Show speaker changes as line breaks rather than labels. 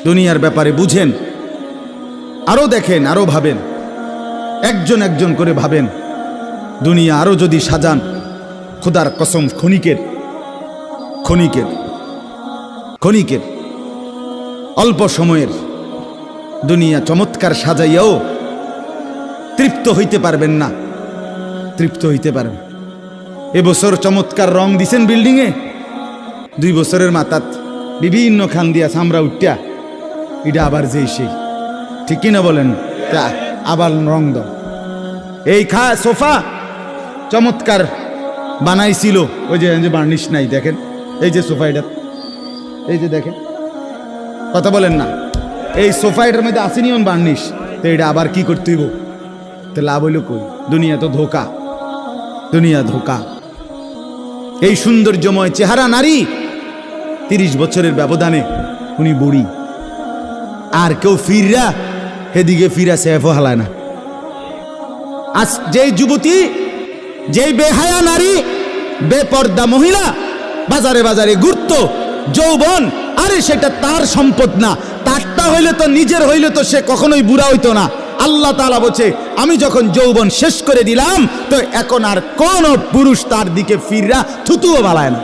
দুনিয়ার ব্যাপারে বুঝেন, আরো দেখেন, আরো ভাবেন, একজন একজন করে ভাবেন। দুনিয়া আরো যদি সাজান, খোদার কসম ক্ষণিকের ক্ষণিকের ক্ষণিকের অল্প সময়ের দুনিয়া চমৎকার সাজাইয়াও তৃপ্ত হইতে পারবেন না, তৃপ্ত হইতে পারবেন। এবছর চমৎকার রং দিছেন বিল্ডিংয়ে, 2 বছরের মাথাত বিভিন্ন খান দিয়া চামড়া উঠিয়া এটা আবার যেই সেই, ঠিক কিনা বলেন? তা আবার রং দাও। এই সোফা চমৎকার বানাইছিল, ওই যে বার্নিশ নাই, দেখেন এই যে সোফা, এটা এই যে দেখেন, কথা বলেন না, এই সোফা এটার মধ্যে আসেনি বার্নিশ, তো এটা আবার কি করতে হইব? তো লাভ হইল কই? দুনিয়া তো ধোকা, দুনিয়া ধোকা। এই সৌন্দর্যময় চেহারা নারী 30 বছরের ব্যবধানে উনি বুড়ি, আর কেউ ফিররা সেদিকে ফিরা সেফও হালায় না। আজ যেই যুবতী, যেই বেহায়া নারী, বেপর্দা মহিলা বাজারে বাজারে ঘুরতো, যৌবন, আরে সেটা তার সম্পদ না, তারটা হইলে তো, নিজের হইলে তো সে কখনোই বুড়া হইতো না। আল্লাহ তাআলা বলছে, আমি যখন যৌবন শেষ করে দিলাম, তো এখন আর কোন পুরুষ তার দিকে ফিররা থুতুও বালায় না।